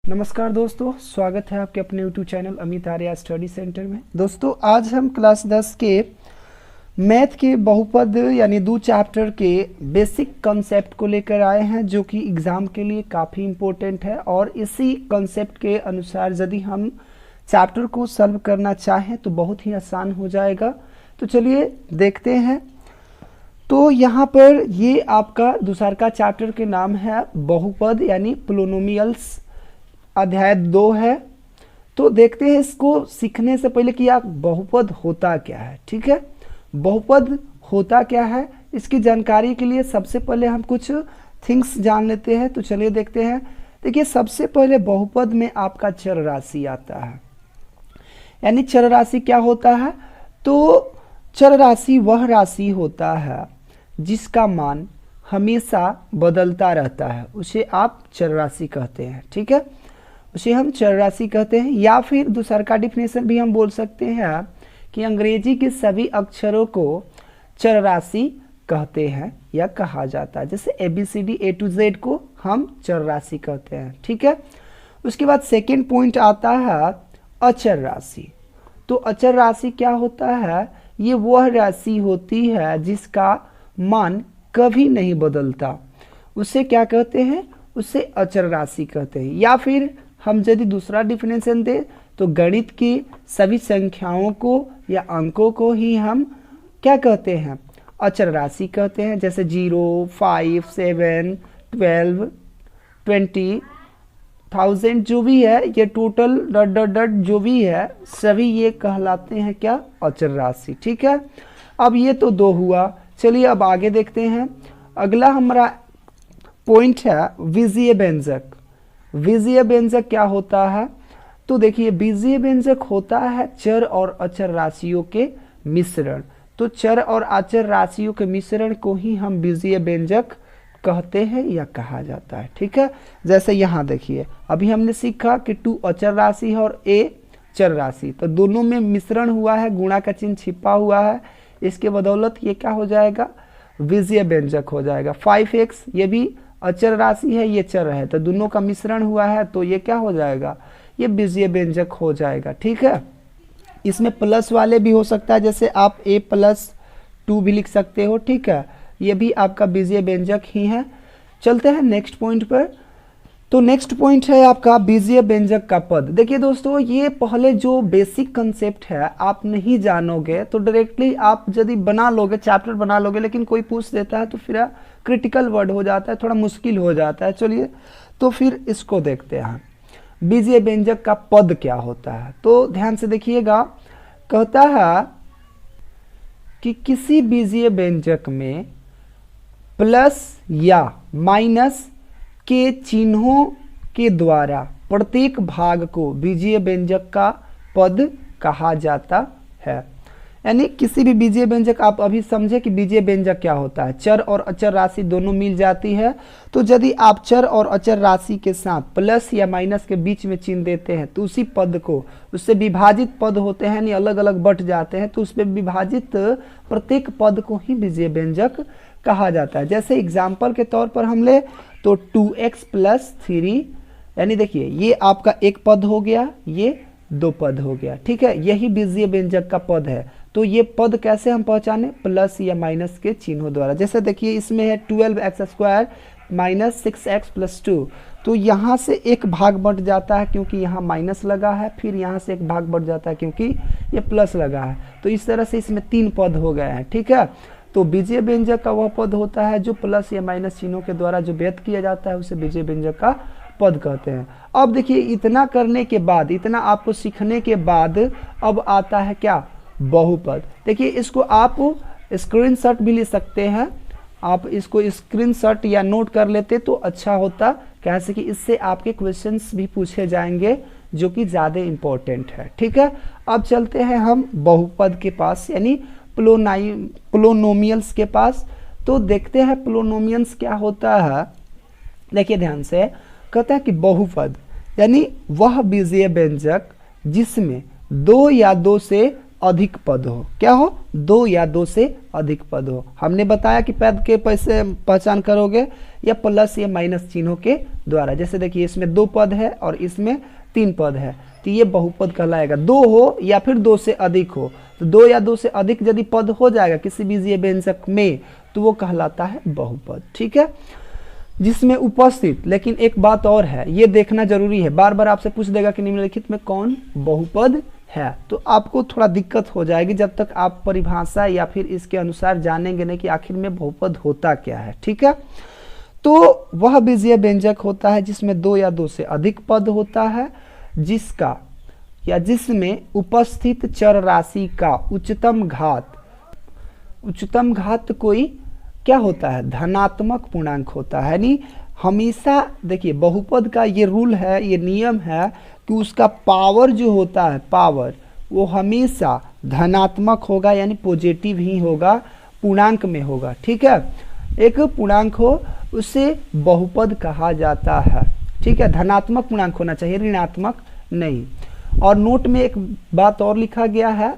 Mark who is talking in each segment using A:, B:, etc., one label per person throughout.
A: नमस्कार दोस्तों, स्वागत है आपके अपने YouTube channel Amit Arya study centre में। दोस्तों आज हम क्लास 10 के मैथ के बहुपद यानी दो चैप्टर के बेसिक कॉन्सेप्ट को लेकर आए हैं, जो कि एग्ज़ाम के लिए काफ़ी इम्पोर्टेंट है। और इसी कॉन्सेप्ट के अनुसार यदि हम चैप्टर को सॉल्व करना चाहें तो बहुत ही आसान हो जाएगा। तो चलिए देखते हैं। तो यहाँ पर ये आपका दूसरा का चैप्टर के नाम है बहुपद यानी पोलिनोमियल्स, अध्याय 2 है। तो देखते हैं इसको सीखने से पहले कि आप बहुपद होता क्या है। ठीक है, बहुपद होता क्या है इसकी जानकारी के लिए सबसे पहले हम कुछ थिंग्स जान लेते हैं। तो चलिए देखते हैं। देखिए, सबसे पहले बहुपद में आपका चर राशि आता है। यानी चर राशि क्या होता है? तो चर राशि वह राशि होता है जिसका मान हमेशा बदलता रहता है, उसे आप चर राशि कहते हैं। ठीक है, उसे हम चर राशि कहते हैं। या फिर दूसरा का डिफिनेशन भी हम बोल सकते हैं कि अंग्रेजी के सभी अक्षरों को चर राशि कहते हैं या कहा जाता है। जैसे ABCD A to Z को हम चर राशि कहते हैं। ठीक है, उसके बाद सेकेंड पॉइंट आता है अचर राशि। तो अचर राशि क्या होता है? ये वह राशि होती है जिसका मान कभी नहीं बदलता, उसे क्या कहते हैं? उसे अचर राशि कहते हैं। या फिर हम यदि दूसरा डिफिनेशन दें तो गणित की सभी संख्याओं को या अंकों को ही हम क्या कहते हैं? अचर राशि कहते हैं। जैसे 0, 5, 7, 12, 20, 1000 जो भी है, ये टोटल डॉट डॉट डॉट जो भी है, सभी ये कहलाते हैं क्या? अचर राशि। ठीक है, अब ये तो 2 हुआ। चलिए अब आगे देखते हैं। अगला हमारा पॉइंट है बीजीय व्यंजक। बीजीय व्यंजक क्या होता है? तो देखिए, बीजीय व्यंजक होता है चर और अचर राशियों के मिश्रण। तो चर और अचर राशियों के मिश्रण को ही हम बीजीय व्यंजक कहते हैं या कहा जाता है। ठीक है, जैसे यहाँ देखिए, अभी हमने सीखा कि 2 अचर राशि है और A चर राशि, तो दोनों में मिश्रण हुआ है, गुणा का चिन्ह छिपा हुआ है। इसके बदौलत ये क्या हो जाएगा? बीजीय व्यंजक हो जाएगा। 5x ये भी अचर राशि है, ये चर है, तो दोनों का मिश्रण हुआ है, तो ये क्या हो जाएगा? ये बीजीय व्यंजक हो जाएगा। ठीक है, इसमें प्लस वाले भी हो सकता है, जैसे आप A+2 भी लिख सकते हो। ठीक है, ये भी आपका बीजीय व्यंजक ही है। चलते हैं नेक्स्ट पॉइंट पर। तो नेक्स्ट पॉइंट है आपका बीजीय व्यंजक का पद। देखिए दोस्तों, ये पहले जो बेसिक कंसेप्ट है आप नहीं जानोगे तो डायरेक्टली आप यदि बना लोगे, चैप्टर बना लोगे, लेकिन कोई पूछ देता है तो फिर क्रिटिकल वर्ड हो जाता है, थोड़ा मुश्किल हो जाता है। चलिए तो फिर इसको देखते हैं, बीजीय व्यंजक का पद क्या होता है। तो ध्यान से देखिएगा, कहता है कि किसी बीजीय व्यंजक में प्लस या माइनस के चिन्हों के द्वारा प्रत्येक भाग को बीजीय व्यंजक का पद कहा जाता है। यानी किसी भी बीजीय व्यंजक, आप अभी समझे कि बीजीय व्यंजक क्या होता है। चर और अचर राशि दोनों मिल जाती है, तो यदि आप चर और अचर राशि के साथ प्लस या माइनस के बीच में चिन्ह देते हैं तो उसी पद को, उससे विभाजित पद होते हैं, यानी अलग अलग बट जाते हैं, तो उसमें विभाजित प्रत्येक पद को ही बीजीय व्यंजक कहा जाता है। जैसे एग्जाम्पल के तौर पर हम ले तो 2x + 3, यानी देखिए ये आपका एक पद हो गया, ये 2 पद हो गया। ठीक है, यही बीजीय व्यंजक का पद है। तो ये पद कैसे हम पहचाने? प्लस या माइनस के चिन्हों द्वारा। जैसे देखिए इसमें है 12x² - 6x + 2, तो यहाँ से एक भाग बढ़ जाता है क्योंकि यहाँ माइनस लगा है, फिर यहाँ से एक भाग बढ़ जाता है क्योंकि ये प्लस लगा है। तो इस तरह से इसमें 3 पद हो गए हैं। ठीक है, तो बीजीय व्यंजक का वह पद होता है जो प्लस या माइनस चिन्हों के द्वारा जो व्यक्त किया जाता है, उसे बीजीय व्यंजक का पद कहते हैं। अब देखिए, इतना करने के बाद, इतना आपको सीखने के बाद अब आता है क्या? बहुपद। देखिए, इसको आप स्क्रीनशॉट भी ले सकते हैं। आप इसको स्क्रीनशॉट या नोट कर लेते तो अच्छा होता, कैसे कि इससे आपके क्वेश्चंस भी पूछे जाएंगे जो कि ज़्यादा इम्पोर्टेंट है। ठीक है, अब चलते हैं हम बहुपद के पास, यानी पोलिनोमियल्स के पास। तो देखते हैं पोलिनोमियल्स क्या होता है। देखिए ध्यान से, कहता है कि बहुपद यानी वह बीजीय व्यंजक जिसमें 2 या 2 से अधिक पद हो। क्या हो? 2 या 2 से अधिक पद हो। हमने बताया कि पद के पैसे पहचान करोगे या प्लस या माइनस चिन्हों के द्वारा। जैसे देखिए इसमें 2 पद है और इसमें 3 पद है, तो ये बहुपद कहलाएगा। 2 हो या फिर 2 से अधिक हो, तो 2 या 2 से अधिक यदि पद हो जाएगा किसी बीजीय व्यंजक में तो वो कहलाता है बहुपद। ठीक है, जिसमें उपस्थित, लेकिन एक बात और है, ये देखना जरूरी है, बार बार आपसे पूछ देगा कि निम्नलिखित में कौन बहुपद है, तो आपको थोड़ा दिक्कत हो जाएगी जब तक आप परिभाषा या फिर इसके अनुसार जानेंगे नहीं कि आखिर में बहुपद होता क्या है। ठीक है, तो वह बीजीय व्यंजक होता है जिसमें 2 या 2 से अधिक पद होता है, जिसका या जिसमें उपस्थित चर राशि का उच्चतम घात कोई क्या होता है? धनात्मक पूर्णांक होता है। यानी हमेशा देखिए बहुपद का ये रूल है, ये नियम है कि उसका पावर जो होता है, पावर वो हमेशा धनात्मक होगा, यानी पॉजिटिव ही होगा, पूर्णांक में होगा। ठीक है, एक पूर्णांक हो उसे बहुपद कहा जाता है। ठीक है, धनात्मक पूर्णांक होना चाहिए, ऋणात्मक नहीं। और नोट में एक बात और लिखा गया है,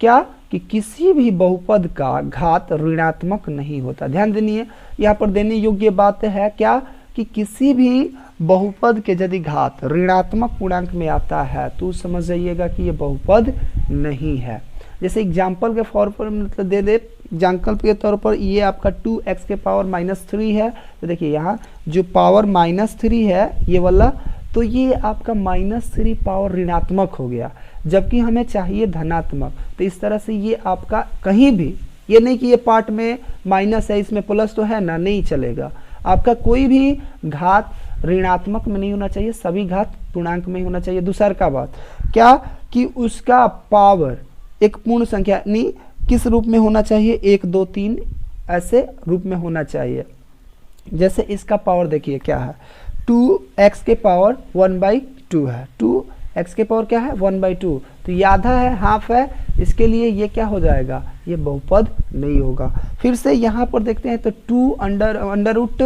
A: क्या कि किसी भी बहुपद का घात ऋणात्मक नहीं होता। ध्यान देनिए, यहाँ पर देने योग्य बात है क्या कि किसी भी बहुपद के यदि घात ऋणात्मक पूर्णांक में आता है तो समझ जाइएगा कि ये बहुपद नहीं है। जैसे एग्जाम्पल के फॉर पर मतलब दे दे, एग्जाम्पल के तौर पर ये आपका 2x के पावर -3 है, तो देखिए यहाँ जो पावर -3 है ये वाला, तो ये आपका -3 पावर ऋणात्मक हो गया, जबकि हमें चाहिए धनात्मक। तो इस तरह से ये आपका कहीं भी, ये नहीं कि ये पार्ट में माइनस है इसमें प्लस तो है ना, नहीं चलेगा। आपका कोई भी घात ऋणात्मक में नहीं होना चाहिए, सभी घात पूर्णांक में ही होना चाहिए। दूसरा का बात क्या कि उसका पावर एक पूर्ण संख्या नहीं किस रूप में होना चाहिए? 1 2 3 ऐसे रूप में होना चाहिए। जैसे इसका पावर देखिए क्या है, 2x के पावर 1/2 है, 2x के पावर क्या है? 1/2, तो ये आधा है, हाफ है, इसके लिए ये क्या हो जाएगा? ये बहुपद नहीं होगा। फिर से यहाँ पर देखते हैं तो 2 अंडर रूट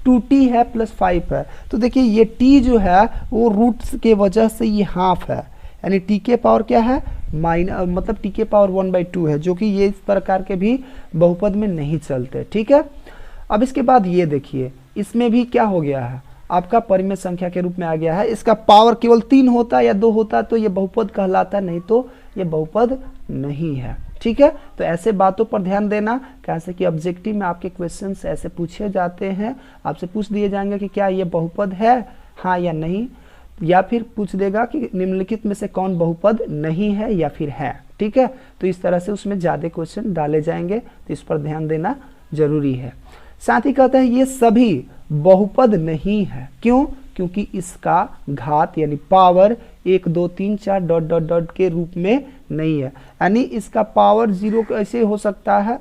A: 2t है प्लस 5 है, तो देखिए ये t जो है वो रूट्स के वजह से ये हाफ है, यानी t के पावर क्या है? मतलब t के पावर 1/2 है, जो कि ये इस प्रकार के भी बहुपद में नहीं चलते। ठीक है, अब इसके बाद ये देखिए इसमें भी क्या हो गया है? आपका परिमेय संख्या के रूप में आ गया है। इसका पावर केवल 3 होता या 2 होता तो ये बहुपद कहलाता, नहीं तो ये बहुपद नहीं है। ठीक है, तो ऐसे बातों पर ध्यान देना, कैसे कि ऑब्जेक्टिव में आपके क्वेश्चंस ऐसे पूछे जाते हैं, आपसे पूछ दिए जाएंगे कि क्या ये बहुपद है, हाँ या नहीं, या फिर पूछ देगा कि निम्नलिखित में से कौन बहुपद नहीं है या फिर है। ठीक है, तो इस तरह से उसमें ज़्यादा क्वेश्चन डाले जाएंगे, तो इस पर ध्यान देना जरूरी है। साथ ही कहता है ये सभी बहुपद नहीं है। क्यों? क्योंकि इसका घात यानी पावर 1 2 3 4 डॉट डॉट डॉट के रूप में नहीं है, यानी इसका पावर 0 कैसे हो सकता है?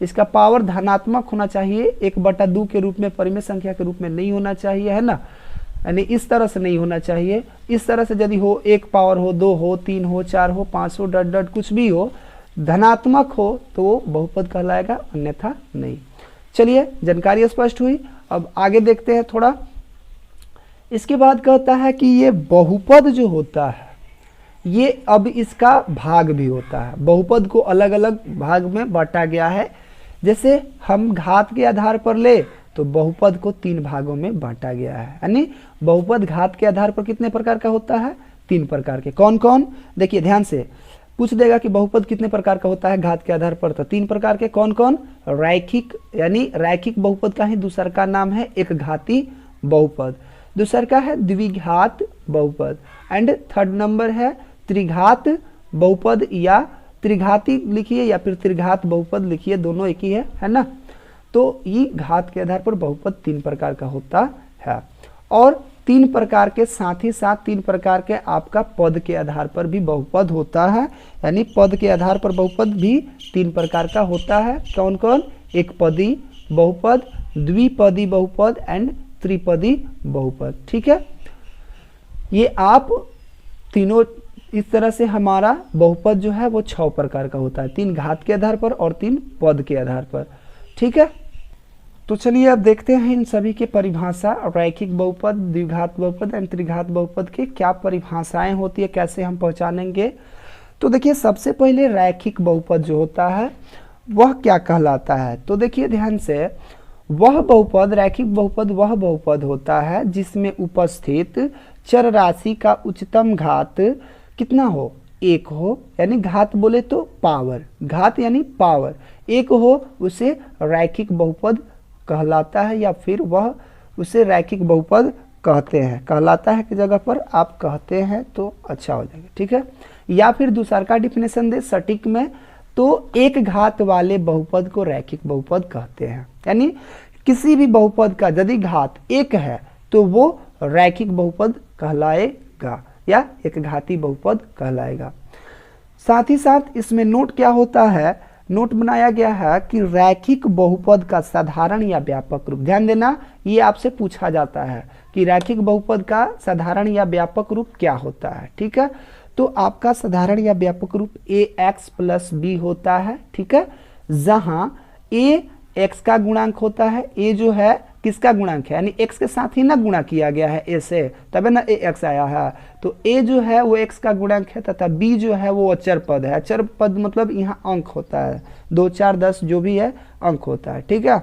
A: इसका पावर धनात्मक होना चाहिए, 1/2 के रूप में, परिमेय संख्या के रूप में नहीं होना चाहिए, है ना, यानी इस तरह से नहीं होना चाहिए। इस तरह से यदि हो, 1 पावर हो, 2 हो, 3 हो, 4 हो, 5 हो, डॉट डॉट कुछ भी हो, धनात्मक हो तो वो बहुपद कहलाएगा, अन्यथा नहीं। चलिए, जानकारी स्पष्ट हुई। अब आगे देखते हैं थोड़ा। इसके बाद कहता है कि ये बहुपद जो होता है ये अब इसका भाग भी होता है। बहुपद को अलग अलग भाग में बांटा गया है। जैसे हम घात के आधार पर ले तो बहुपद को 3 भागों में बांटा गया है, यानी बहुपद घात के आधार पर कितने प्रकार का होता है? 3 प्रकार के। कौन कौन? देखिए ध्यान से पूछ देगा कि बहुपद कितने प्रकार का होता है घात के आधार पर, तो 3 प्रकार के। कौन कौन? रैखिक, यानी रैखिक बहुपद का ही दूसरा का नाम है एक घाती बहुपद, दूसरा का है द्विघात बहुपद, एंड थर्ड नंबर है त्रिघात बहुपद, या त्रिघाती लिखिए या फिर त्रिघात बहुपद लिखिए, दोनों एक ही है ना। तो ये घात के आधार पर बहुपद 3 प्रकार का होता है, और 3 प्रकार के साथ ही साथ 3 प्रकार के आपका पद के आधार पर भी बहुपद होता है, यानी पद के आधार पर बहुपद भी 3 प्रकार का होता है। कौन कौन? एक पदी बहुपद, द्विपदी बहुपद एंड त्रिपदी बहुपद। ठीक है, ये आप तीनों इस तरह से हमारा बहुपद जो है वो 6 प्रकार का होता है, 3 घात के आधार पर और 3 पद के आधार पर। ठीक है, तो चलिए अब देखते हैं इन सभी के परिभाषा, रैखिक बहुपद, द्विघात बहुपद एंड त्रिघात बहुपद के क्या परिभाषाएं होती है, कैसे हम पहचानेंगे। तो देखिए सबसे पहले रैखिक बहुपद जो होता है वह क्या कहलाता है, तो देखिए ध्यान से, वह बहुपद, रैखिक बहुपद वह बहुपद होता है जिसमें उपस्थित चर राशि का उच्चतम घात कितना हो, एक हो, यानी घात बोले तो पावर, घात यानी पावर एक हो, उसे रैखिक बहुपद कहलाता है, या फिर वह उसे रैखिक बहुपद कहते हैं। कहलाता है की जगह पर आप कहते हैं तो अच्छा हो जाएगा, ठीक है। या फिर दूसरा का डिफिनेशन दे सटीक में, तो एक घात वाले बहुपद को रैखिक बहुपद कहते हैं। यानी किसी भी बहुपद का यदि घात एक है तो वो रैखिक बहुपद कहलाएगा या एक घाती बहुपद कहलाएगा। साथ ही साथ इसमें नोट क्या होता है, नोट बनाया गया है कि रैखिक बहुपद का साधारण या व्यापक रूप, ध्यान देना ये आपसे पूछा जाता है कि रैखिक बहुपद का साधारण या व्यापक रूप क्या होता है, ठीक है। तो आपका साधारण या व्यापक रूप ax प्लस बी होता है, ठीक है, जहां a x का गुणांक होता है, a जो है किसका गुणांक है, यानी x के साथ ही ना गुणा किया गया है a से, तब ना ax आया है, तो a जो है वो x का गुणांक है तथा b जो है वो अचर पद है। अचर पद मतलब यहाँ अंक होता है, 2 4 10 जो भी है अंक होता है, ठीक है।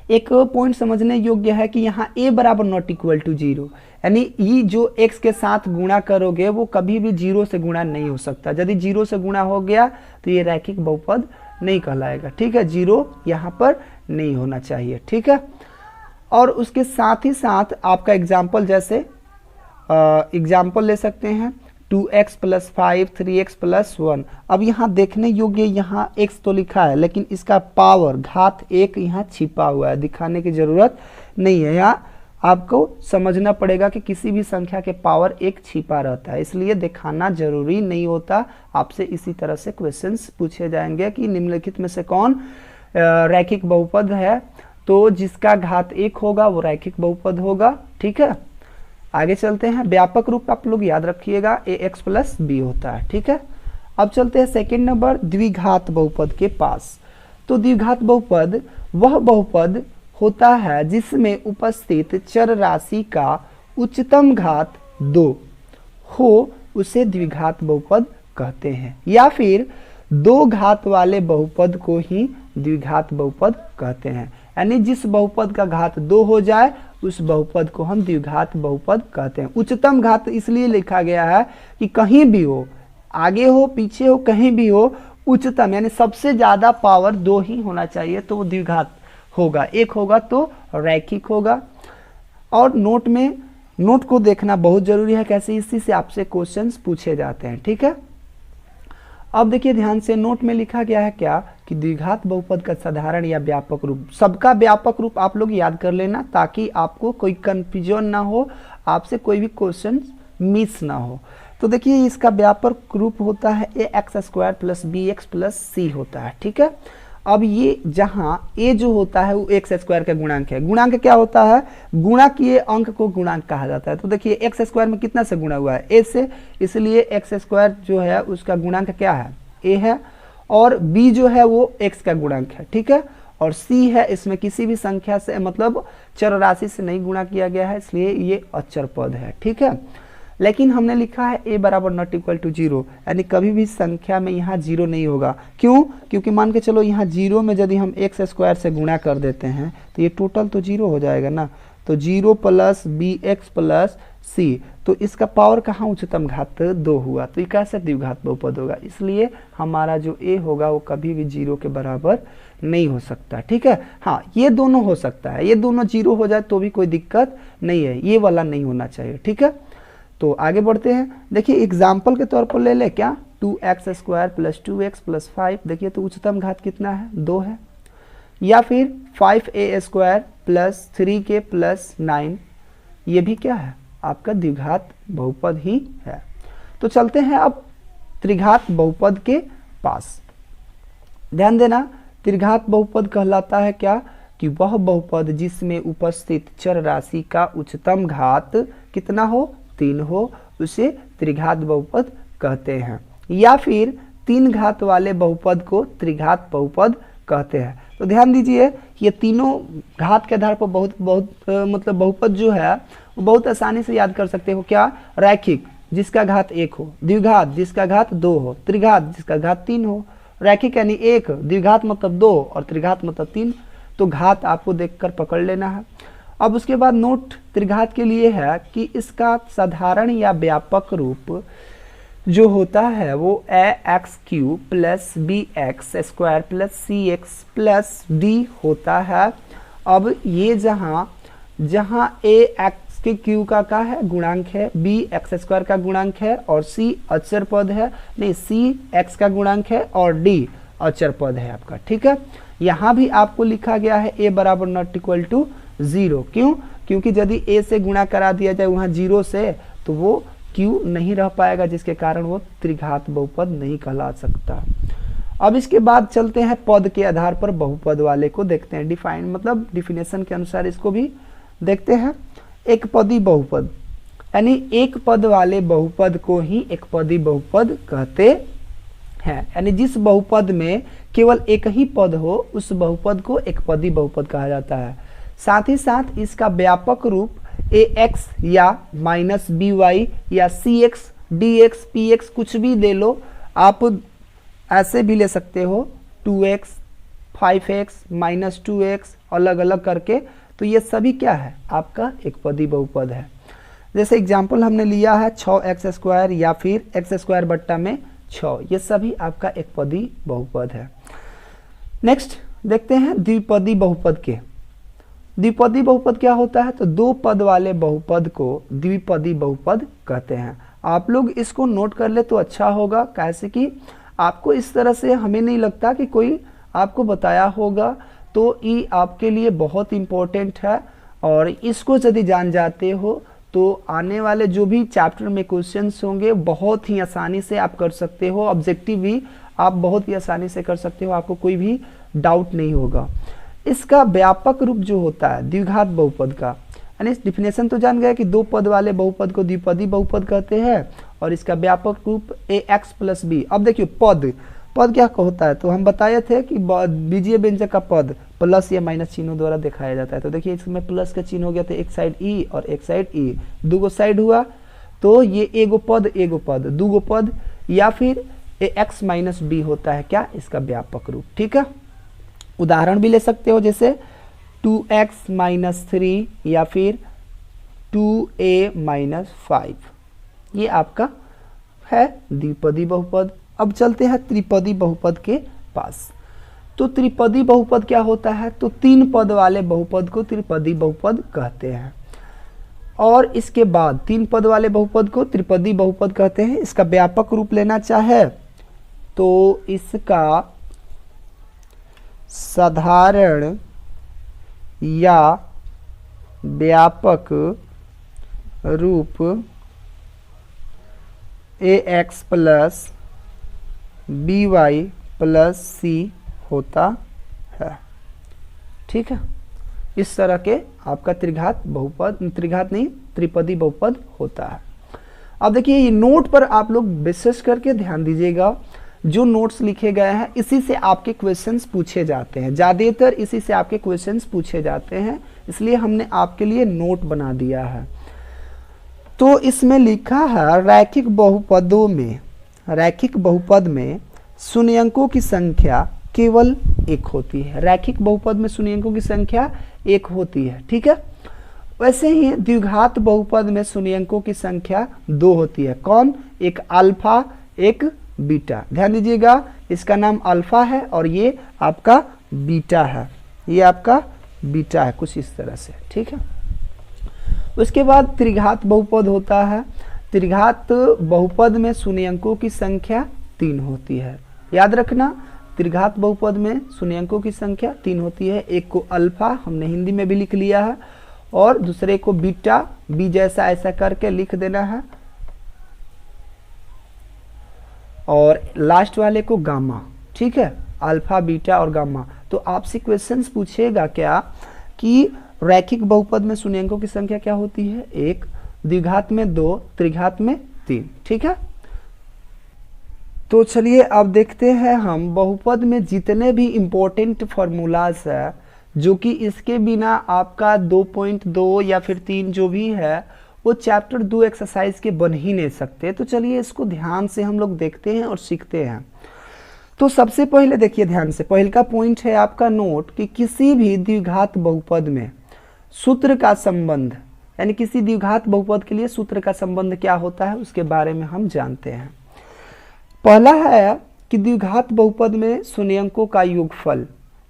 A: एक पॉइंट समझने योग्य है कि यहाँ a बराबर नॉट इक्वल टू 0, यानी ये जो x के साथ गुणा करोगे वो कभी भी 0 से गुणा नहीं हो सकता। यदि 0 से गुणा हो गया तो ये रैखिक बहुपद नहीं कहलाएगा, ठीक है, 0 यहाँ पर नहीं होना चाहिए, ठीक है। और उसके साथ ही साथ आपका एग्जाम्पल, जैसे एग्जाम्पल ले सकते हैं 2x प्लस 5 3x प्लस 1। अब यहाँ देखने योग्य, यहाँ x तो लिखा है लेकिन इसका पावर घात 1 यहाँ छिपा हुआ है, दिखाने की जरूरत नहीं है। यहाँ आपको समझना पड़ेगा कि किसी भी संख्या के पावर 1 छिपा रहता है, इसलिए दिखाना जरूरी नहीं होता। आपसे इसी तरह से क्वेश्चंस पूछे जाएंगे कि निम्नलिखित में से कौन रैखिक बहुपद है, तो जिसका घात 1 होगा वो रैखिक बहुपद होगा, ठीक है। आगे चलते हैं, व्यापक रूप आप लोग याद रखिएगा ax प्लस बी होता है, ठीक है। अब चलते हैं सेकंड नंबर द्विघात बहुपद के पास। तो द्विघात बहुपद वह बहुपद होता है जिसमें उपस्थित चर राशि का उच्चतम घात 2 हो, उसे द्विघात बहुपद कहते हैं, या फिर 2 घात वाले बहुपद को ही द्विघात बहुपद कहते हैं। यानी जिस बहुपद का घात 2 हो जाए उस बहुपद को हम द्विघात बहुपद कहते हैं। उच्चतम घात इसलिए लिखा गया है कि कहीं भी हो, आगे हो पीछे हो, कहीं भी हो, उच्चतम यानी सबसे ज्यादा पावर 2 ही होना चाहिए तो वो द्विघात होगा, 1 होगा तो रैखिक होगा। और नोट में, नोट को देखना बहुत जरूरी है, कैसे इसी से आपसे क्वेश्चंस पूछे जाते हैं, ठीक है। अब देखिए ध्यान से, नोट में लिखा गया है क्या कि द्विघात बहुपद का साधारण या व्यापक रूप, सबका व्यापक रूप आप लोग याद कर लेना ताकि आपको कोई कंफ्यूजन ना हो, आपसे कोई भी क्वेश्चन मिस ना हो। तो देखिए इसका व्यापक रूप होता है ax² plus bx plus c होता है, ठीक है। अब ये जहां a जो होता है वो x² का गुणांक है, गुणांक क्या होता है, गुणा किए अंक को गुणांक कहा जाता है। तो देखिए x² में कितना से गुणा हुआ है, a से, इसलिए x² जो है उसका गुणांक क्या है, a है, और b जो है वो x का गुणांक है, ठीक है, और c है, इसमें किसी भी संख्या से मतलब चर राशि से नहीं गुणा किया गया है, इसलिए ये अचर पद है, ठीक है। लेकिन हमने लिखा है a बराबर नॉट इक्वल टू 0, यानी कभी भी संख्या में यहाँ 0 नहीं होगा। क्यों, क्योंकि मान के चलो यहाँ 0 में यदि हम x² से गुणा कर देते हैं तो ये टोटल तो 0 हो जाएगा ना, तो 0 प्लस bx प्लस c, तो इसका पावर कहाँ उच्चतम घात 2 हुआ, तो ये कैसे द्विघात बहुपद होगा, इसलिए हमारा जो a होगा वो कभी भी 0 के बराबर नहीं हो सकता, ठीक है। हाँ, ये दोनों हो सकता है, ये दोनों 0 हो जाए तो भी कोई दिक्कत नहीं है, ये वाला नहीं होना चाहिए, ठीक है। तो आगे बढ़ते हैं, देखिए एग्जाम्पल के तौर पर ले ले क्या, 2x² प्लस 2x प्लस 5, देखिए तो उच्चतम घात कितना है, 2 है, या फिर 5a² प्लस 3k प्लस 9, ये भी क्या है, आपका द्विघात बहुपद ही है। तो चलते हैं अब त्रिघात बहुपद के पास। ध्यान देना, त्रिघात बहुपद कहलाता है क्या कि वह बहुपद जिसमें उपस्थित चर राशि का उच्चतम घात कितना हो, 3 हो, उसे त्रिघात बहुपद कहते हैं, या फिर 3 घात वाले बहुपद को त्रिघात बहुपद कहते हैं। तो ध्यान दीजिए, ये तीनों घात के आधार पर बहुत मतलब बहुपद जो है वो बहुत आसानी से याद कर सकते हो, क्या, रैखिक, जिसका घात 1 हो, द्विघात जिसका घात 2 हो, त्रिघात जिसका घात 3 हो। रैखिक यानी 1, द्विघात मतलब 2 और त्रिघात मतलब 3। तो घात आपको देखकर पकड़ लेना है। अब उसके बाद नोट त्रिघात के लिए है कि इसका साधारण या व्यापक रूप जो होता है वो ax³ plus bx² plus cx plus d होता है। अब ये जहाँ ax के q का है गुणांक है, b x² का गुणांक है और c अचर पद है, नहीं c x का गुणांक है और d अचर पद है आपका। ठीक है, यहाँ भी आपको लिखा गया है a बराबर नॉट इक्वल टू 0। क्यों? क्योंकि यदि a से गुणा करा दिया जाए वहाँ 0 से तो वो q नहीं रह पाएगा, जिसके कारण वो त्रिघात बहुपद नहीं कहला सकता। अब इसके बाद चलते हैं पद के आधार पर बहुपद वाले को देखते हैं। डिफाइन मतलब डिफिनेशन के अनुसार इसको भी देखते हैं। एक पदी बहुपद यानी एक पद वाले बहुपद को ही एक पदी बहुपद कहते हैं। यानी जिस बहुपद में केवल एक ही पद हो उस बहुपद को एक पदी बहुपद कहा जाता है। साथ ही साथ इसका व्यापक रूप ax या -by या cx dx px कुछ भी दे लो, आप ऐसे भी ले सकते हो 2x 5x -2x अलग अलग करके। तो ये सभी क्या है? आपका एक पदी बहुपद है। जैसे एग्जाम्पल हमने लिया है 6x² या फिर x² बट्टा में 6, ये सभी आपका एक पदी बहुपद है। नेक्स्ट देखते हैं द्विपदी बहुपद के। द्विपदी बहुपद क्या होता है? तो दो पद वाले बहुपद को द्विपदी बहुपद कहते हैं। आप लोग इसको नोट कर ले तो अच्छा होगा, कैसे कि आपको इस तरह से हमें नहीं लगता कि कोई आपको बताया होगा, तो ये आपके लिए बहुत इम्पोर्टेंट है। और इसको यदि जान जाते हो तो आने वाले जो भी चैप्टर में क्वेश्चंस होंगे बहुत ही आसानी से आप कर सकते हो। ऑब्जेक्टिव भी आप बहुत ही आसानी से कर सकते हो, आपको कोई भी डाउट नहीं होगा। इसका व्यापक रूप जो होता है द्विघात बहुपद का, यानी डिफिनेशन तो जान गए कि दो पद वाले बहुपद को द्विपदी बहुपद कहते हैं और इसका व्यापक रूप ax प्लस b। अब देखिए पद क्या होता है? तो हम बताए थे कि बीजीय व्यंजक का पद प्लस या माइनस चिन्हों द्वारा दिखाया जाता है। तो देखिए इसमें प्लस का चिन्ह हो गया, तो एक साइड ई और एक साइड ई, दो साइड हुआ तो ये एगो पद दूगो पद या फिर ax माइनस b होता है क्या? इसका व्यापक रूप। ठीक है, उदाहरण भी ले सकते हो जैसे 2x माइनस 3 या फिर 2a माइनस 5, ये आपका है द्विपदी बहुपद। अब चलते हैं त्रिपदी बहुपद के पास। तो त्रिपदी बहुपद क्या होता है? तो तीन पद वाले बहुपद को त्रिपदी बहुपद कहते हैं। और इसके बाद तीन पद वाले बहुपद को त्रिपदी बहुपद कहते हैं। इसका व्यापक रूप लेना चाहे तो इसका साधारण या व्यापक रूप ax plus by plus c होता है। ठीक है, इस तरह के आपका त्रिघात नहीं त्रिपदी बहुपद होता है। अब देखिए ये नोट पर आप लोग विशेष करके ध्यान दीजिएगा, जो नोट्स लिखे गए हैं इसी से आपके क्वेश्चंस पूछे जाते हैं, ज़्यादातर इसी से आपके क्वेश्चंस पूछे जाते हैं, इसलिए हमने आपके लिए नोट बना दिया है। तो इसमें लिखा है रैखिक बहुपद में शून्यंकों की संख्या केवल एक होती है। रैखिक बहुपद में शून्यंकों की संख्या एक होती है। ठीक है, वैसे ही द्विघात बहुपद में शून्यंकों की संख्या दो होती है। कौन? एक अल्फा एक बीटा। ध्यान दीजिएगा, इसका नाम अल्फा है और ये आपका बीटा है, ये आपका बीटा है कुछ इस तरह से। ठीक है, उसके बाद त्रिघात बहुपद होता है। त्रिघात बहुपद में शून्यंकों की संख्या 3 होती है। याद रखना, त्रिघात बहुपद में शून्यंकों की संख्या 3 होती है। एक को अल्फा हमने हिंदी में भी लिख लिया है और दूसरे को बीटा, बी जैसा ऐसा करके लिख देना है, और लास्ट वाले को गामा। ठीक है, अल्फा बीटा और गामा। तो आपसे क्वेश्चंस पूछेगा क्या कि रैखिक बहुपद में शून्यंकों की संख्या क्या होती है? 1, द्विघात में 2, त्रिघात में 3। ठीक है, तो चलिए अब देखते हैं हम बहुपद में जितने भी इम्पोर्टेंट फॉर्मूलाज है, जो कि इसके बिना आपका 2.2 या फिर 3 जो भी है वो चैप्टर 2 एक्सरसाइज के बन ही नहीं सकते। तो चलिए इसको ध्यान से हम लोग देखते हैं और सीखते हैं। तो सबसे पहले देखिए ध्यान से, पहले का पॉइंट है आपका नोट कि किसी भी द्विघात बहुपद में सूत्र का संबंध, यानी किसी द्विघात बहुपद के लिए सूत्र का संबंध क्या होता है उसके बारे में हम जानते हैं। पहला है कि द्विघात बहुपद में शून्यंकों का योगफल,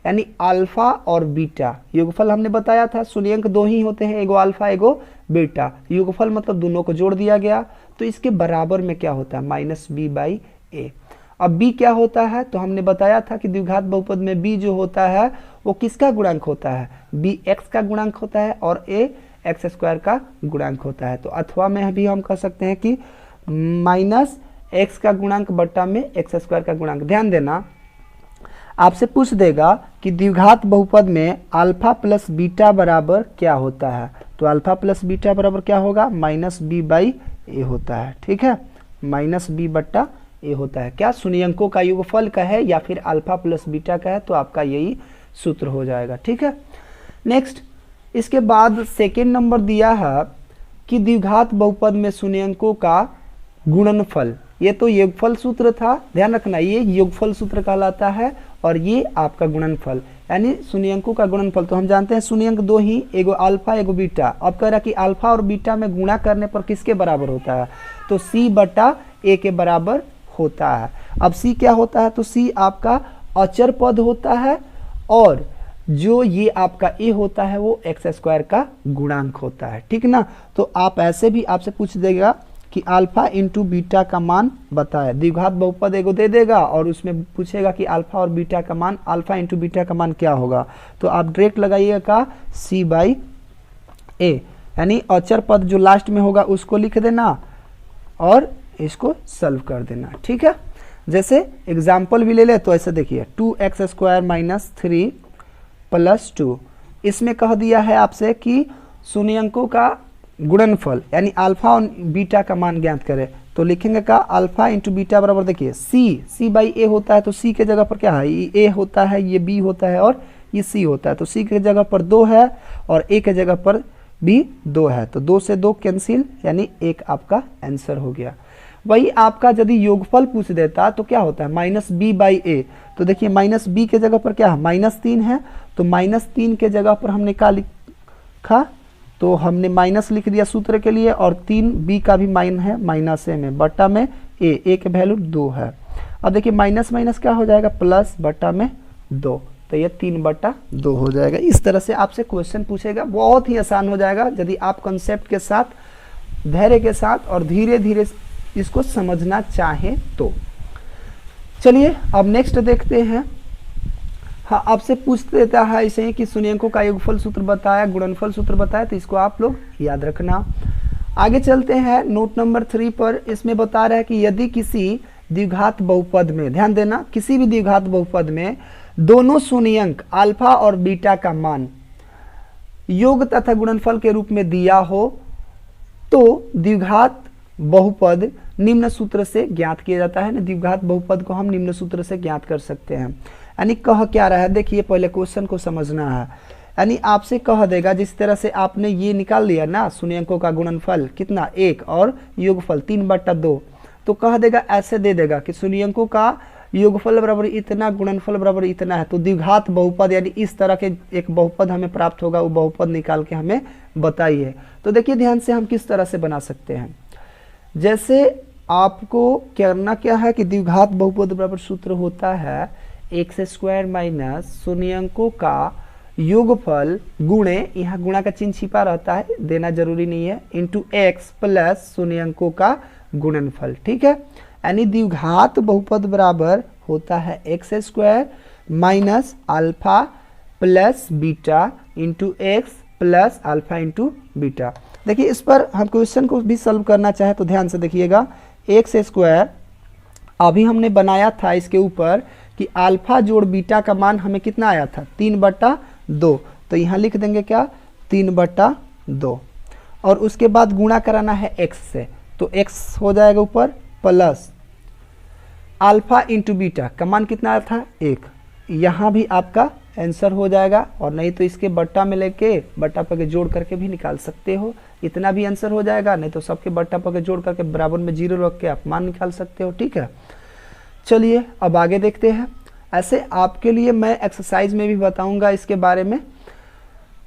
A: यानी अल्फा और बीटा। योगफल हमने बताया था शून्यंक दो ही होते हैं, एगो अल्फा एगो बीटा। योगफल मतलब दोनों को जोड़ दिया गया, तो इसके बराबर में क्या होता है माइनस बी बाई ए। अब b क्या होता है, तो हमने बताया था कि द्विघात बहुपद में b जो होता है वो किसका गुणांक होता है, b x का गुणांक होता है और a एक्स स्क्वायर का गुणांक होता है। तो अथवा में भी हम कह सकते हैं कि माइनस एक्स का गुणांक बट्टा में एक्स स्क्वायर का गुणांक। ध्यान देना, आपसे पूछ देगा कि द्विघात बहुपद में अल्फा प्लस बीटा बराबर क्या होता है, तो अल्फा प्लस बीटा बराबर क्या होगा माइनस बी बाई ए होता है। ठीक है, माइनस बी बट्टा ए होता है। क्या शून्यंकों का योगफल का है या फिर अल्फा प्लस बीटा का है, तो आपका यही सूत्र हो जाएगा। ठीक है, नेक्स्ट इसके बाद सेकेंड नंबर दिया है कि द्विघात बहुपद में शून्यंकों का गुणनफल। ये तो योगफल सूत्र था, ध्यान रखना ये योगफल सूत्र कहलाता है और ये आपका गुणनफल यानी शून्यंकों का गुणनफल। तो हम जानते हैं शून्यंक दो ही, एगो अल्फा एगो बीटा। अब कह रहा कि अल्फा और बीटा में गुणा करने पर किसके बराबर होता है, तो सी बटा ए के बराबर होता है। अब सी क्या होता है, तो सी आपका अचर पद होता है और जो ये आपका ए होता है वो एक्स स्क्वायर का गुणांक होता है। ठीक ना, तो आप ऐसे भी आपसे पूछ देगा कि अल्फा इंटू बीटा का मान बताए। द्विघात बहुपद एगो दे देगा और उसमें पूछेगा कि अल्फा और बीटा का मान, अल्फा इंटू बीटा का मान क्या होगा, तो आप डायरेक्ट लगाइएगा का सी बाई ए, यानी अचर पद जो लास्ट में होगा उसको लिख देना और इसको सॉल्व कर देना। ठीक है, जैसे एग्जाम्पल भी ले ले तो ऐसे देखिए 2x स्क्वायर माइनस 3 प्लस 2, इसमें कह दिया है आपसे कि शून्यंकों का गुणनफल यानी अल्फा और बीटा का मान ज्ञात करें। तो लिखेंगे का अल्फा इंटू बीटा बराबर देखिए सी बाई ए होता है, तो सी के जगह पर क्या है, ये ए होता है, ये बी होता है और ये सी होता है। तो सी के जगह पर 2 है और ए के जगह पर भी 2 है, तो 2 से 2 कैंसिल, यानी एक आपका आंसर हो गया। वही आपका यदि योगफल पूछ देता तो क्या होता है माइनस बी बाई ए। तो देखिए माइनस बी के जगह पर क्या है माइनस 3 है, तो माइनस 3 के जगह पर हमने क्या लिखा, तो हमने माइनस लिख दिया सूत्र के लिए और 3 बी का भी माइन है माइनस ए में बट्टा में ए के वैल्यू 2 है। अब देखिए माइनस माइनस क्या हो जाएगा प्लस बट्टा में 2, तो ये 3 बट्टा 2 हो जाएगा। इस तरह से आपसे क्वेश्चन पूछेगा, बहुत ही आसान हो जाएगा यदि आप कंसेप्ट के साथ, धैर्य के साथ और धीरे धीरे इसको समझना चाहें तो। चलिए अब नेक्स्ट देखते हैं। हाँ, आपसे पूछ देता है ऐसे ही कि शून्यंकों का योगफल सूत्र बताया, गुणनफल सूत्र बताया, तो इसको आप लोग याद रखना। आगे चलते हैं नोट नंबर 3 पर। इसमें बता रहा है कि यदि किसी द्विघात बहुपद में, ध्यान देना, किसी भी द्विघात बहुपद में दोनों शून्यंक अल्फा और बीटा का मान योग तथा गुणनफल के रूप में दिया हो तो द्विघात बहुपद निम्न सूत्र से ज्ञात किया जाता है। द्विघात बहुपद को हम निम्न सूत्र से ज्ञात कर सकते हैं। यानी कह क्या रहा है, देखिए पहले क्वेश्चन को समझना है। यानी आपसे कह देगा जिस तरह से आपने ये निकाल लिया ना, शून्यंकों का गुणनफल कितना 1 और योगफल 3 बट्टा 2, तो कह देगा ऐसे दे देगा कि शून्यंकों का योगफल बराबर इतना, गुणनफल बराबर इतना है। तो द्विघात बहुपद यानी इस तरह के एक बहुपद हमें प्राप्त होगा, वो बहुपद निकाल के हमें बताइए। तो देखिए ध्यान से हम किस तरह से बना सकते हैं। जैसे आपको करना क्या है कि द्विघात बहुपद बराबर सूत्र होता है एक्स स्क्वायर माइनस शून्यंकों का योगफल गुणे, यहाँ गुणा का चिन्ह छिपा रहता है, देना जरूरी नहीं है, इंटू एक्स प्लस शून्यंकों का गुणनफल। ठीक है, यानी द्विघात बहुपद बराबर होता है x square minus alpha plus beta into x plus alpha into beta. देखिए इस पर हम क्वेश्चन को भी सॉल्व करना चाहे तो ध्यान से देखिएगा। एक्स स्क्वायर अभी हमने बनाया था इसके ऊपर कि अल्फा जोड़ बीटा का मान हमें कितना आया था 3 बट्टा 2, तो यहाँ लिख देंगे क्या 3 बट्टा 2 और उसके बाद गुणा कराना है x से, तो x हो जाएगा ऊपर प्लस अल्फा इंटू बीटा का मान कितना आया था 1, यहाँ भी आपका आंसर हो जाएगा। और नहीं तो इसके बट्टा में लेके बट्टा पर जोड़ करके भी निकाल सकते हो, इतना भी आंसर हो जाएगा, नहीं तो सबके बट्टा पके जोड़ करके बराबर में 0 रख के आप मान निकाल सकते हो। ठीक है, चलिए अब आगे देखते हैं। ऐसे आपके लिए मैं एक्सरसाइज में भी बताऊंगा इसके बारे में।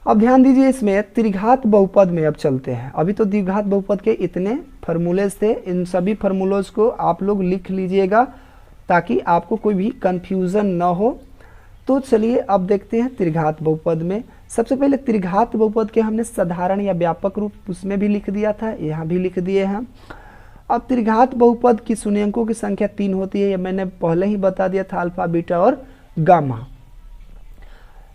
A: अब ध्यान दीजिए, इसमें त्रिघात बहुपद में अब चलते हैं। अभी तो द्विघात बहुपद के इतने फार्मूलेज थे, इन सभी फार्मूलोज को आप लोग लिख लीजिएगा ताकि आपको कोई भी कंफ्यूजन ना हो। तो चलिए अब देखते हैं त्रिघात बहुपद में। सबसे पहले त्रिघात बहुपद के हमने साधारण या व्यापक रूप उसमें भी लिख दिया था, यहाँ भी लिख दिए हैं। अब त्रिघात बहुपद की शून्यंकों की संख्या 3 होती है, ये मैंने पहले ही बता दिया था, अल्फा, बीटा और गामा।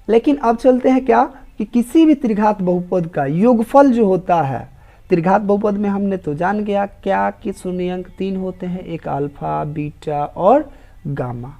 A: लेकिन अब चलते हैं क्या कि किसी भी त्रिघात बहुपद का योगफल जो होता है, त्रिघात बहुपद में हमने तो जान गया क्या कि शून्यंक 3 होते हैं, एक अल्फा, बीटा और गामा।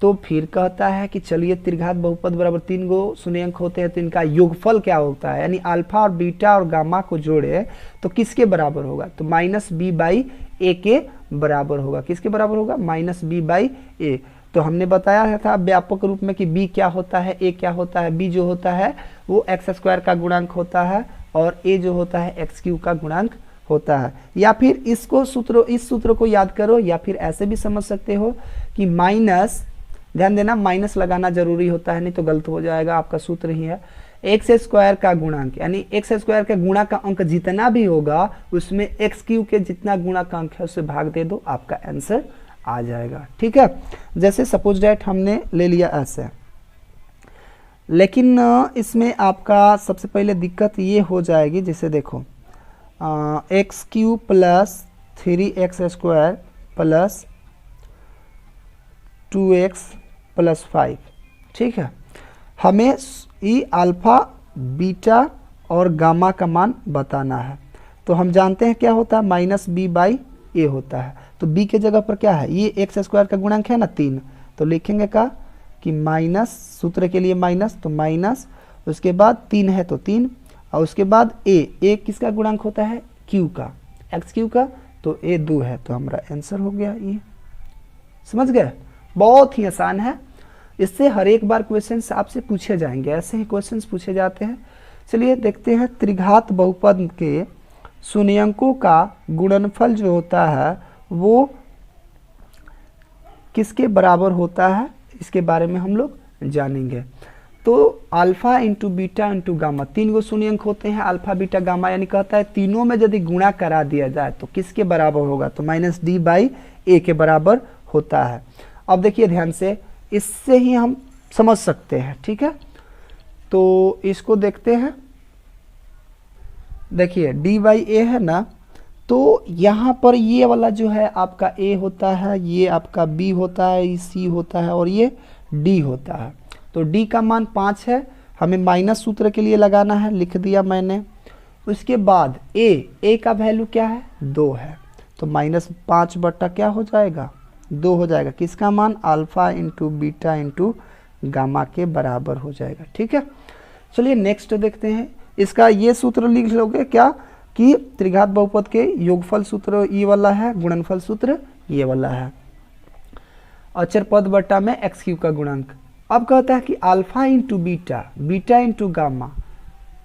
A: तो फिर कहता है कि चलिए त्रिघात बहुपद बराबर 3 गो शून्यंक होते हैं तो इनका योगफल क्या होता है, यानी अल्फा और बीटा और गामा को जोड़े तो किसके बराबर होगा, तो -b/a के बराबर होगा। किसके बराबर होगा, -b/a। तो हमने बताया था व्यापक रूप में कि b क्या होता है, a क्या होता है। b जो होता है वो x² का गुणांक होता है और a जो होता है x³ का गुणांक होता है। या फिर इस सूत्र को याद करो, या फिर ऐसे भी समझ सकते हो कि माइनस, ध्यान देना माइनस लगाना जरूरी होता है, नहीं तो गलत हो जाएगा। आपका सूत्र ही है x² का गुणांक, यानी x² का गुणा का अंक जितना भी होगा उसमें x³ के जितना गुणा का अंक है उसे भाग दे दो, आपका आंसर आ जाएगा। ठीक है, जैसे सपोज दैट हमने ले लिया ऐसे। लेकिन इसमें आपका सबसे पहले दिक्कत ये हो जाएगी, जैसे देखो x³ + 3x² + 2x + 5। ठीक है, हमें ये अल्फा, बीटा और गामा का मान बताना है। तो हम जानते हैं क्या होता है, -b/a होता है। तो b के जगह पर क्या है, ये x² का गुणांक है ना 3, तो लिखेंगे का कि माइनस, सूत्र के लिए माइनस, तो माइनस, उसके बाद 3 है तो 3, और उसके बाद a किसका गुणांक होता है, q का, x³ का, तो a 2 है। तो हमारा आंसर हो गया ये। समझ गए, बहुत ही आसान है। इससे हर एक बार क्वेश्चंस आपसे पूछे जाएंगे, ऐसे ही क्वेश्चंस पूछे जाते हैं। चलिए देखते हैं त्रिघात बहुपद के शून्यंकों का गुणनफल जो होता है वो किसके बराबर होता है, इसके बारे में हम लोग जानेंगे। तो alpha into beta into gamma, 3 गो शून्यंक होते हैं, अल्फा, बीटा, गामा, यानी कहता है तीनों में यदि गुणा करा दिया जाए तो किसके बराबर होगा, तो -d/a के बराबर होता है। अब देखिए ध्यान से, इससे ही हम समझ सकते हैं। ठीक है, तो इसको देखते हैं। देखिए d/a है ना, तो यहाँ पर ये वाला जो है आपका a होता है, ये आपका b होता है, ये c होता है और ये d होता है। तो d का मान 5 है, हमें माइनस सूत्र के लिए लगाना है, लिख दिया मैंने। उसके बाद a का वैल्यू क्या है, 2 है, तो -5 बट्टा क्या हो जाएगा, 2 हो जाएगा। किसका मान, alpha into beta into gamma के बराबर हो जाएगा। ठीक है, चलिए नेक्स्ट देखते हैं। इसका ये सूत्र लिख लोगे क्या कि त्रिघात बहुपद के योगफल सूत्र ये वाला है, गुणनफल सूत्र ये वाला है, अचर पद बट्टा में x³ का गुणांक। अब कहता है कि alpha into beta, beta into gamma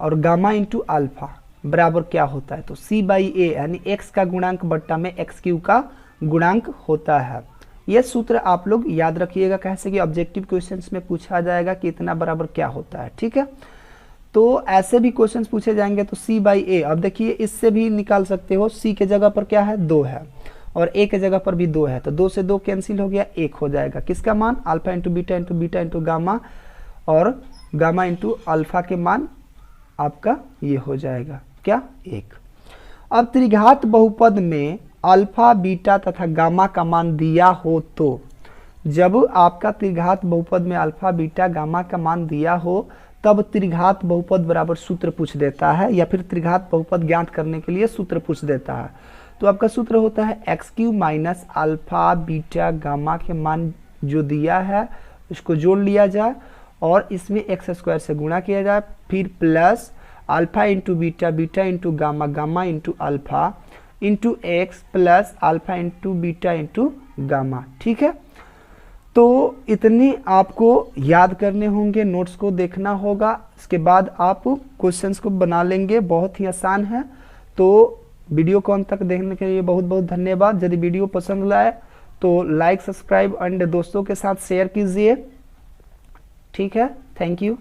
A: और गामा इंटू अल्फा बराबर क्या होता है, तो c/a, यानी x का गुणांक बट्टा में x³ का गुणांक होता है। यह सूत्र आप लोग याद रखिएगा, कैसे कि ऑब्जेक्टिव क्वेश्चंस में पूछा जाएगा कि इतना बराबर क्या होता है। ठीक है, तो ऐसे भी क्वेश्चंस पूछे जाएंगे तो c/a। अब देखिए इससे भी निकाल सकते हो, c के जगह पर क्या है, 2 है और a के जगह पर भी 2 है, तो 2 से 2 कैंसिल हो गया, 1 हो जाएगा। किसका मान, alpha into beta into gamma और गामा इंटू अल्फा के मान आपका ये हो जाएगा क्या, 1। अब त्रिघात बहुपद में अल्फा, बीटा तथा गामा का मान दिया हो, तो जब आपका त्रिघात बहुपद में अल्फा, बीटा, गामा का मान दिया हो तब त्रिघात बहुपद बराबर सूत्र पूछ देता है, या फिर त्रिघात बहुपद ज्ञात करने के लिए सूत्र पूछ देता है। तो आपका सूत्र होता है x³ minus alpha, beta, gamma के मान जो दिया है उसको जोड़ लिया जाए और इसमें x² से गुणा किया जाए, फिर plus alpha into beta, beta into gamma, gamma into alpha into x plus alpha into beta into gamma. ठीक है, तो इतने आपको याद करने होंगे, नोट्स को देखना होगा, इसके बाद आप क्वेश्चंस को बना लेंगे, बहुत ही आसान है। तो वीडियो को अंत तक देखने के लिए बहुत बहुत धन्यवाद। यदि वीडियो पसंद आए तो लाइक, सब्सक्राइब एंड दोस्तों के साथ शेयर कीजिए। ठीक है, थैंक यू।